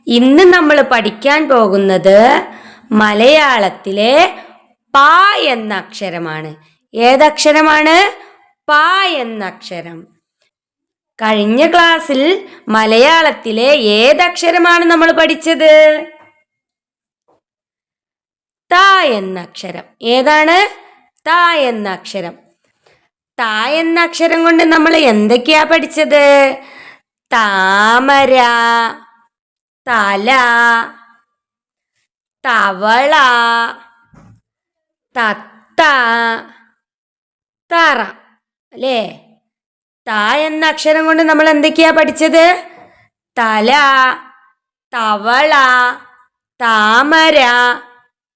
ഇന്ന് നമ്മൾ പഠിക്കാൻ പോകുന്നത് മലയാളത്തിലെ പ എന്ന അക്ഷരമാണ്. ഏതക്ഷരമാണ്? പ എന്ന അക്ഷരം. കഴിഞ്ഞ ക്ലാസ്സിൽ മലയാളത്തിലെ ഏതക്ഷരമാണ് നമ്മൾ പഠിച്ചത്? ത എന്ന അക്ഷരം. ഏതാണ്? ത എന്ന അക്ഷരം. ത എന്ന അക്ഷരം കൊണ്ട് നമ്മൾ എന്തൊക്കെയാ പഠിച്ചത്? താമര, തല, തവള, തത്ത, തറ. അല്ലേ? ത എന്ന അക്ഷരം കൊണ്ട് നമ്മൾ എന്തൊക്കെയാ പഠിച്ചത്? തല, തവള, താമര,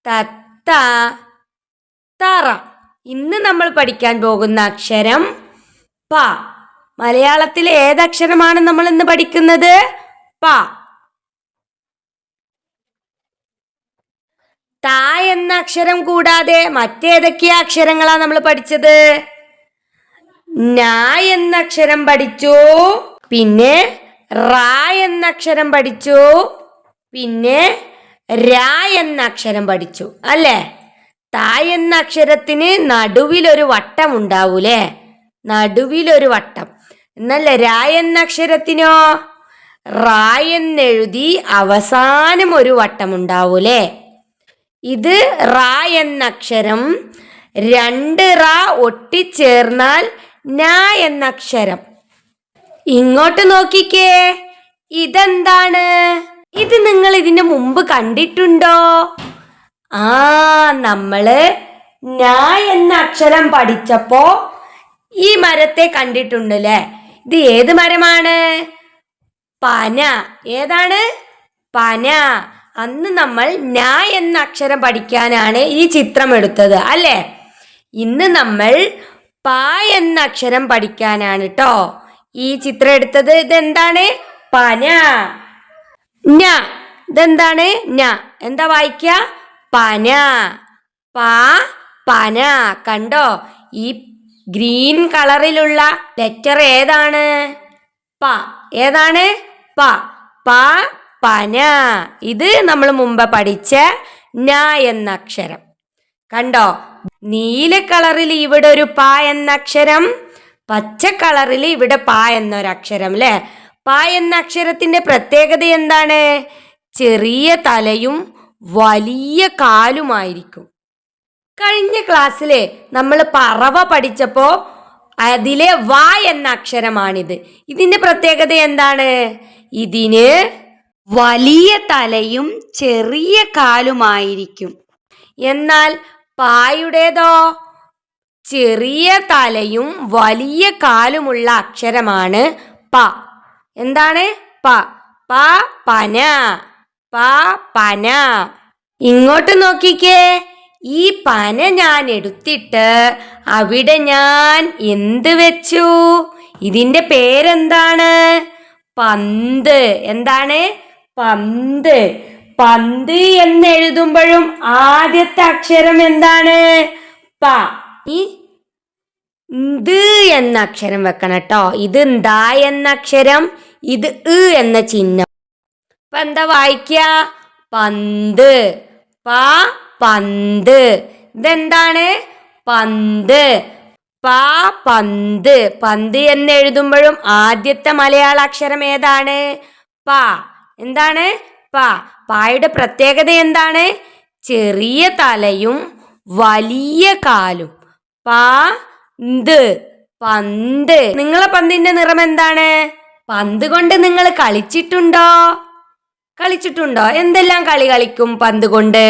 തത്ത, തറ. ഇന്ന് നമ്മൾ പഠിക്കാൻ പോകുന്ന അക്ഷരം പ. മലയാളത്തിലെ ഏതക്ഷരമാണ് നമ്മൾ ഇന്ന് പഠിക്കുന്നത്? പ. ത എന്ന അക്ഷരം കൂടാതെ മറ്റേതൊക്കെയാ അക്ഷരങ്ങളാ നമ്മൾ പഠിച്ചത്? ന എന്ന അക്ഷരം പഠിച്ചു, പിന്നെ റ എന്ന അക്ഷരം പഠിച്ചു, പിന്നെ ര എന്ന അക്ഷരം പഠിച്ചു. അല്ലേ? ത എന്ന അക്ഷരത്തിന് നടുവിലൊരു വട്ടം ഉണ്ടാവൂലേ? നടുവിലൊരു വട്ടം. എന്നല്ല ര എന്ന അക്ഷരത്തിനോ റ എന്നെഴുതി അവസാനം ഒരു വട്ടം ഉണ്ടാവൂലേ? ഇത് റ എന്ന അക്ഷരം. രണ്ട് റ ഒട്ടിച്ചേർന്നാൽ ന എന്ന അക്ഷരം. ഇങ്ങോട്ട് നോക്കിക്കേ, ഇതെന്താണ്? ഇത് നിങ്ങൾ ഇതിനു മുമ്പ് കണ്ടിട്ടുണ്ടോ? നമ്മള് ന എന്ന അക്ഷരം പഠിച്ചപ്പോ ഈ മരത്തെ കണ്ടിട്ടുണ്ടല്ലേ? ഇത് ഏത് മരമാണ്? പന. ഏതാണ്? പന. അന്ന് നമ്മൾ ന എന്ന അക്ഷരം പഠിക്കാനാണ് ഈ ചിത്രം എടുത്തത്, അല്ലേ? ഇന്ന് നമ്മൾ പ എന്ന അക്ഷരം പഠിക്കാനാണ് ട്ടോ ഈ ചിത്രം എടുത്തത്. ഇതെന്താണ്? പന. ന. ഇതെന്താണ്? ന. എന്താ വായിക്ക? പന. പ, പന. കണ്ടോ? ഈ ഗ്രീൻ കളറിലുള്ള ലെറ്റർ ഏതാണ്? പ. ഏതാണ്? പ. പ, പന. ഇത് നമ്മൾ മുമ്പ് പഠിച്ച ന എന്ന അക്ഷരം. കണ്ടോ? നീല കളറിൽ ഇവിടെ ഒരു പ എന്ന അക്ഷരം, പച്ച കളറിൽ ഇവിടെ പ എന്നൊരക്ഷരം. അല്ലേ? പ എന്ന അക്ഷരത്തിന്റെ പ്രത്യേകത എന്താണ്? ചെറിയ തലയും വലിയ കാലുമായിരിക്കും. കഴിഞ്ഞ ക്ലാസ്സിലെ നമ്മൾ പറവ പഠിച്ചപ്പോ അതിലെ വ എന്ന അക്ഷരമാണിത്. ഇതിന്റെ പ്രത്യേകത എന്താണ്? ഇതിന് വലിയ തലയും ചെറിയ കാലുമായിരിക്കും. എന്നാൽ പായുടേതോ ചെറിയ തലയും വലിയ കാലുമുള്ള അക്ഷരമാണ് പ. എന്താണ്? പ. പ, പന. പ, പന. ഇങ്ങോട്ട് നോക്കിക്കേ, ഈ പന ഞാൻ എടുത്തിട്ട് അവിടെ ഞാൻ എന്ത് വെച്ചു? ഇതിന്റെ പേരെന്താണ്? പന്ത്. എന്താണ്? പന്ത്. പന്ത് എന്നെഴുതുമ്പോഴും ആദ്യത്തെ അക്ഷരം എന്താണ്? പ. ഈ എന്ന അക്ഷരം വെക്കണം കേട്ടോ. ഇത് ദ എന്ന അക്ഷരം, ഇത് എന്ന ചിഹ്നം. അപ്പൊ എന്താ വായിക്ക? പന്ത്. പ, പന്ത്. ഇതെന്താണ്? പന്ത്. പ, പന്ത്. പന്ത് എന്നെഴുതുമ്പോഴും ആദ്യത്തെ മലയാള അക്ഷരം ഏതാണ്? പ. എന്താണ്? പ. പായുടെ പ്രത്യേകത എന്താണ്? ചെറിയ തലയും വലിയ കാലും. പന്ത്. പന്ത്. നിങ്ങളെ പന്തിന്റെ നിറം എന്താണ്? പന്ത് കൊണ്ട് നിങ്ങൾ കളിച്ചിട്ടുണ്ടോ? കളിച്ചിട്ടുണ്ടോ? എന്തെല്ലാം കളി കളിക്കും പന്ത് കൊണ്ട്?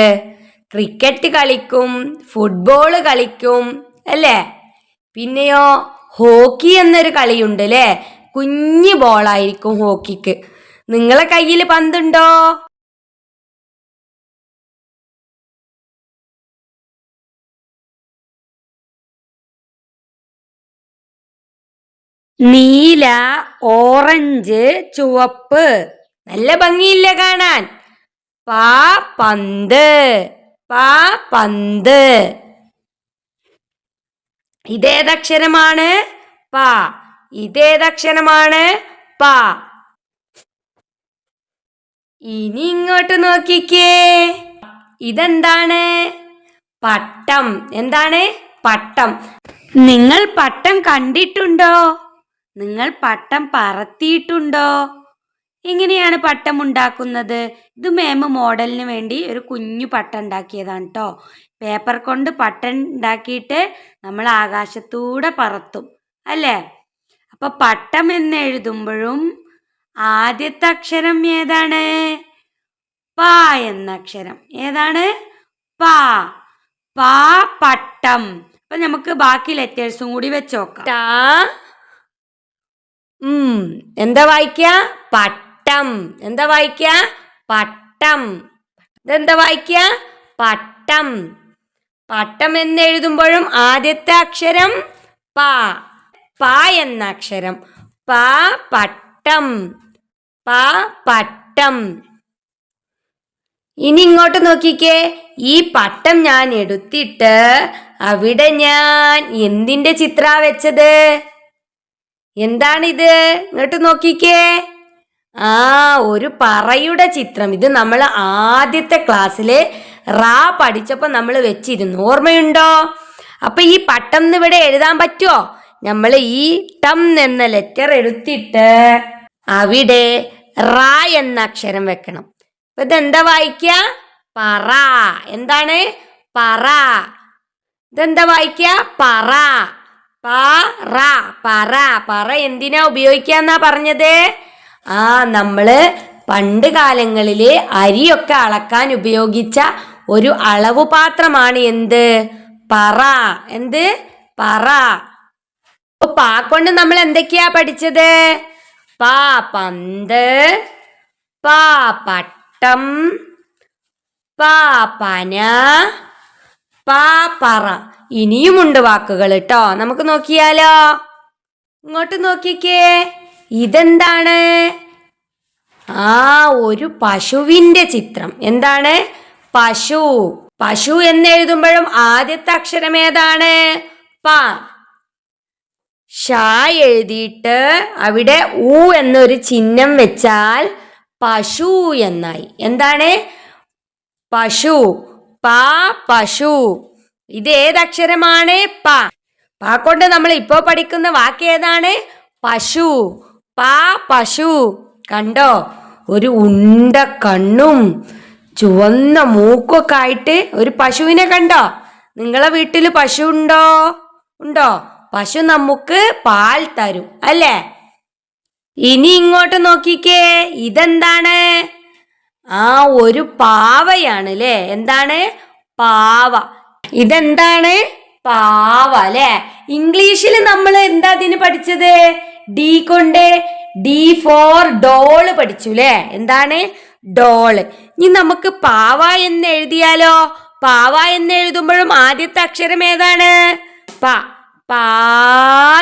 ക്രിക്കറ്റ് കളിക്കും, ഫുട്ബോൾ കളിക്കും, അല്ലേ? പിന്നെയോ ഹോക്കി എന്നൊരു കളിയുണ്ട്, അല്ലേ? കുഞ്ഞു ബോളായിരിക്കും ഹോക്കിക്ക്. നിങ്ങളെ കയ്യിൽ പന്തുണ്ടോ? നീല, ഓറഞ്ച്, ചുവപ്പ്. നല്ല ഭംഗിയില്ലേ കാണാൻ? പ, പന്ത്. പ, പന്ത്. ഇതേതക്ഷരമാണ്? പ. ഇതേതക്ഷരമാണ്? പ. ഇനി ഇങ്ങോട്ട് നോക്കിക്കേ. ഇതെന്താണ്? പട്ടം. എന്താണ്? പട്ടം. നിങ്ങൾ പട്ടം കണ്ടിട്ടുണ്ടോ? നിങ്ങൾ പട്ടം പറത്തിയിട്ടുണ്ടോ? എങ്ങനെയാണ് പട്ടം ഉണ്ടാക്കുന്നത്? ഇത് മാം മോഡലിന് വേണ്ടി ഒരു കുഞ്ഞു പട്ടം ഉണ്ടാക്കിയതാണ് കേട്ടോ. പേപ്പർ കൊണ്ട് പട്ടം ഉണ്ടാക്കിയിട്ട് നമ്മൾ ആകാശത്തൂടെ പറത്തും അല്ലേ? അപ്പൊ പട്ടം എന്ന് എഴുതുമ്പോഴും ആദ്യത്തെ അക്ഷരം ഏതാണ്? പ എന്ന അക്ഷരം. ഏതാണ്? പ. പ പട്ടം. അപ്പൊ നമുക്ക് ബാക്കി ലെറ്റേഴ്സും കൂടി വെച്ച് നോക്കാം. എന്താ വായിക്ക? പട്ടം. എന്താ വായിക്ക? പട്ടം. ഇതെന്താ വായിക്ക? പട്ടം. പട്ടം എന്ന് എഴുതുമ്പോഴും ആദ്യത്തെ അക്ഷരം പ. പ എന്ന അക്ഷരം. പ പട്ടം. പ പട്ടം. ഇനി ഇങ്ങോട്ട് നോക്കിക്കേ. ഈ പട്ടം ഞാൻ എടുത്തിട്ട് അവിടെ ഞാൻ എന്തിന്റെ ചിത്ര വെച്ചത്? എന്താണിത്? ഇങ്ങോട്ട് നോക്കിക്കേ. ഒരു പറയുടെ ചിത്രം. ഇത് നമ്മൾ ആദ്യത്തെ ക്ലാസ്സില് റാ പഠിച്ചപ്പോ നമ്മൾ വെച്ചിരുന്നു. ഓർമ്മയുണ്ടോ? അപ്പൊ ഈ പട്ടം ഇവിടെ എഴുതാൻ പറ്റുമോ? നമ്മൾ ഈ ടം എന്ന ലെറ്റർ എടുത്തിട്ട് അവിടെ റാ എന്ന അക്ഷരം വെക്കണം. അപ്പൊ ഇതെന്താ വായിക്ക? പറ. എന്താണ്? പറ. ഇതെന്താ വായിക്ക? പറ. പറ. പറ. പറ എന്തിനാ ഉപയോഗിക്കാന്നാ പറഞ്ഞത്? നമ്മള് പണ്ട് കാലങ്ങളില് അരിയൊക്കെ അളക്കാൻ ഉപയോഗിച്ച ഒരു അളവ് പാത്രമാണ് എന്ത്? പറ. എന്ത്? പറ. പാ കൊണ്ട് നമ്മൾ എന്തൊക്കെയാ പഠിച്ചത്? പാ പന്ത്, പാ പട്ടം, പാ പന, പാ പറ. ഇനിയുമുണ്ട് വാക്കുകൾ കേട്ടോ. നമുക്ക് നോക്കിയാലോ? ഇങ്ങോട്ട് നോക്കിക്കേ. ഇതെന്താണ്? ഒരു പശുവിന്റെ ചിത്രം. എന്താണ്? പശു. പശു എന്ന് എഴുതുമ്പോഴും ആദ്യത്തെ അക്ഷരം ഏതാണ്? പ. ഷ എഴുതിയിട്ട് അവിടെ ഉ എന്നൊരു ചിഹ്നം വെച്ചാൽ പശു എന്നായി. എന്താണ്? പശു. പ പശു. ഇത് ഏതക്ഷരമാണ്? പ. പ കൊണ്ട് നമ്മൾ ഇപ്പോ പഠിക്കുന്ന വാക്ക് ഏതാണ്? പശു. പ പശു. കണ്ടോ? ഒരു ഉണ്ട കണ്ണും ചുവന്ന മൂക്കൊക്കെ ആയിട്ട് ഒരു പശുവിനെ കണ്ടോ? നിങ്ങളെ വീട്ടിൽ പശു ഉണ്ടോ? ഉണ്ടോ? പശു നമുക്ക് പാൽ തരും അല്ലേ? ഇനി ഇങ്ങോട്ട് നോക്കിക്കേ. ഇതെന്താണ്? ഒരു പാവയാണ് അല്ലേ? എന്താണ്? പാവ. ഇതെന്താണ്? പാവ അല്ലേ? ഇംഗ്ലീഷിൽ നമ്മൾ എന്താ അതിന് പഠിച്ചത്? ഡി കൊണ്ട് ഡി ഫോർ ഡോള് പഠിച്ചു അല്ലേ? എന്താണ്? ഡോള്. ഇനി നമുക്ക് പാവ എന്ന് എഴുതിയാലോ? പാവ എന്ന് എഴുതുമ്പോഴും ആദ്യത്തെ അക്ഷരം ഏതാണ്? പ. പാ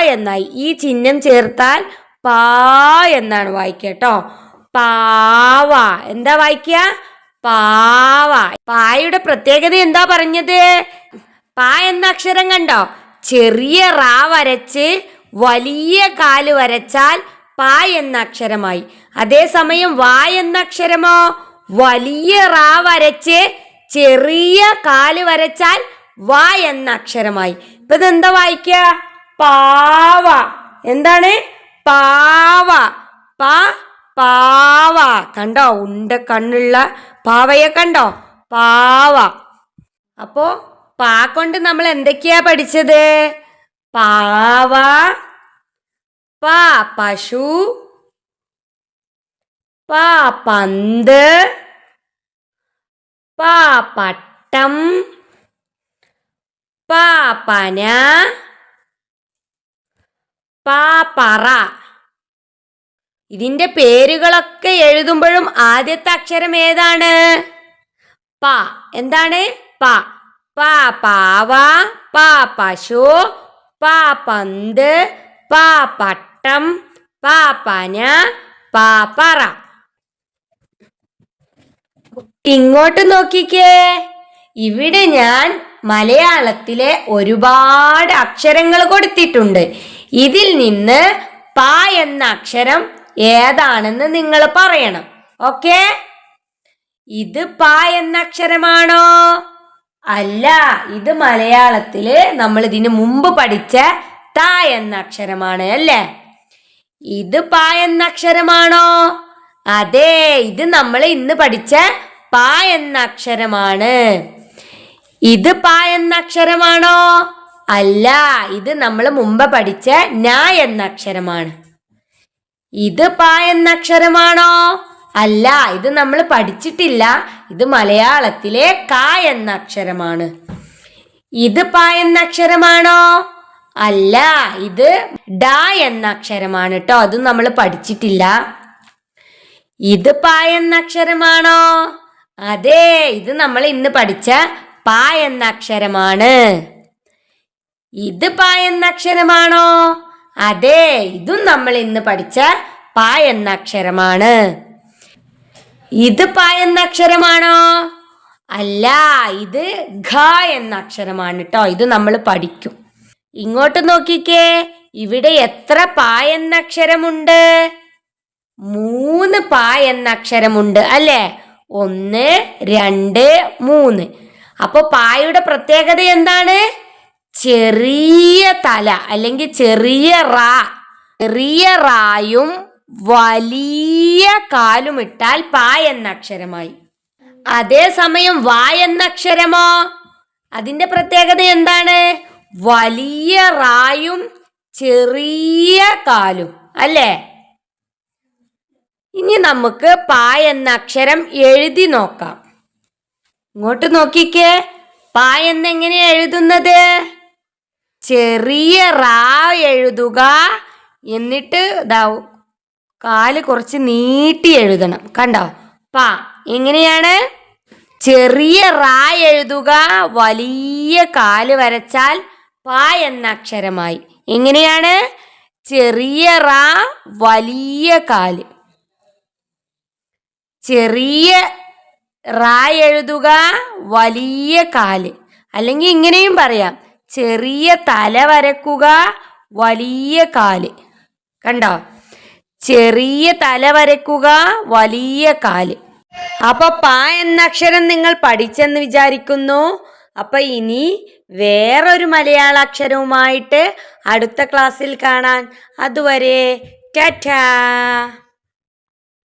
എന്നായി. ഈ ചിഹ്നം ചേർത്താൽ പാ എന്നാണ് വായിക്കുക കേട്ടോ. പാവ. എന്താ വായിക്കുക? പാവ. പായുടെ പ്രത്യേകത എന്താ പറഞ്ഞത്? പാ എന്ന അക്ഷരം കണ്ടോ? ചെറിയ റാ വരച്ച് വലിയ കാല് വരച്ചാൽ പാ എന്ന അക്ഷരമായി. അതേസമയം വാ എന്ന അക്ഷരമോ വലിയ റാ വരച്ച് ചെറിയ കാല് വരച്ചാൽ വാ എന്ന അക്ഷരമായി. ഇപ്പൊ ഇതെന്താ വായിക്ക? പാവ. എന്താണ്? പാവ. പാവ. കണ്ടോ? ഉണ്ട കണ്ണുള്ള പാവയെ കണ്ടോ? പാവ. അപ്പോ പാ കൊണ്ട് നമ്മൾ എന്തൊക്കെയാ പഠിച്ചത്? പാവ, പാ പശു, പാ പന്ത്, പാ പട്ടം, പാ പന, പാ പറ. ഇതിന്റെ പേരുകളൊക്കെ എഴുതുമ്പോഴും ആദ്യത്തെ അക്ഷരം ഏതാണ്? പ. എന്താണ്? പ. പാ പാവ, പാ പശു, പാ പന്ത്, പാ പട്ടം, പാ പന, പാ പറ. ഇങ്ങോട്ട് നോക്കിക്കേ. ഇവിടെ ഞാൻ മലയാളത്തിലെ ഒരുപാട് അക്ഷരങ്ങൾ കൊടുത്തിട്ടുണ്ട്. ഇതിൽ നിന്ന് പ എന്ന അക്ഷരം ഏതാണെന്ന് നിങ്ങൾ പറയണം. ഓക്കെ? ഇത് പ എന്ന അക്ഷരമാണോ? അല്ല, ഇത് മലയാളത്തില് നമ്മൾ ഇതിനു മുമ്പ് പഠിച്ച ത എന്ന അക്ഷരമാണ് അല്ലേ? ഇത് പ എന്ന അക്ഷരമാണോ? അതെ, ഇത് നമ്മൾ ഇന്ന് പഠിച്ച പ എന്ന അക്ഷരമാണ്. ഇത് പ എന്ന അക്ഷരമാണോ? അല്ല, ഇത് നമ്മൾ മുമ്പ് പഠിച്ച ന എന്ന അക്ഷരമാണ്. ഇത് പ എന്ന അക്ഷരമാണോ? അല്ല, ഇത് നമ്മൾ പഠിച്ചിട്ടില്ല. ഇത് മലയാളത്തിലെ ക എന്ന അക്ഷരമാണ്. ഇത് പ എന്ന അക്ഷരമാണോ? അല്ല, ഇത് ഡ എന്ന അക്ഷരമാണ് കേട്ടോ. അത് നമ്മൾ പഠിച്ചിട്ടില്ല. ഇത് പ എന്ന അക്ഷരമാണോ? അതെ, ഇത് നമ്മൾ ഇന്ന് പഠിച്ച പ എന്ന അക്ഷരമാണ്. ഇത് പ എന്ന അക്ഷരമാണോ? അതെ, ഇതും നമ്മൾ ഇന്ന് പഠിച്ച പ എന്ന അക്ഷരമാണ്. ഇത് പ എന്ന അക്ഷരമാണോ? അല്ല, ഇത് ഘ എന്ന അക്ഷരമാണ് കേട്ടോ. ഇത് നമ്മൾ പഠിക്കും. ഇങ്ങോട്ട് നോക്കിക്കേ, ഇവിടെ എത്ര പ എന്ന അക്ഷരമുണ്ട്? 3 പ എന്ന അക്ഷരമുണ്ട് അല്ലേ? 1, 2, 3. അപ്പൊ പായുടെ പ്രത്യേകത എന്താണ്? ചെറിയ തല അല്ലെങ്കിൽ ചെറിയ റായും വലിയ കാലും ഇട്ടാൽ പ എന്ന അക്ഷരമായി. അതേസമയം വ എന്ന അക്ഷരമോ? അതിന്റെ പ്രത്യേകത എന്താണ്? വലിയ റായും ചെറിയ കാലും അല്ലേ? ഇനി നമുക്ക് പ എന്ന അക്ഷരം എഴുതി നോക്കാം. ഇങ്ങോട്ട് നോക്കിക്കേ, പ എന്നെങ്ങനെയാ എഴുതുന്നത്? ചെറിയ റാ എഴുതുക, എന്നിട്ട് കാല് കുറച്ച് നീട്ടി എഴുതണം. കണ്ടോ? പ എങ്ങനെയാണ്? ചെറിയ റാ എഴുതുക, വലിയ കാല് വരച്ചാൽ പ എന്ന അക്ഷരമായി. എങ്ങനെയാണ്? ചെറിയ റാ, വലിയ കാല്. ചെറിയ റാ എഴുതുക, വലിയ കാല്. അല്ലെങ്കിൽ ഇങ്ങനെയും പറയാം, ചെറിയ തല വരക്കുക, വലിയ കാല്. കണ്ടോ? ചെറിയ തല വരക്കുക, വലിയ കാല്. അപ്പൊ പ എന്ന അക്ഷരം നിങ്ങൾ പഠിച്ചെന്ന് വിചാരിക്കുന്നു. അപ്പൊ ഇനി വേറൊരു മലയാള അക്ഷരവുമായിട്ട് അടുത്ത ക്ലാസ്സിൽ കാണാൻ. അതുവരെ ടാറ്റാ.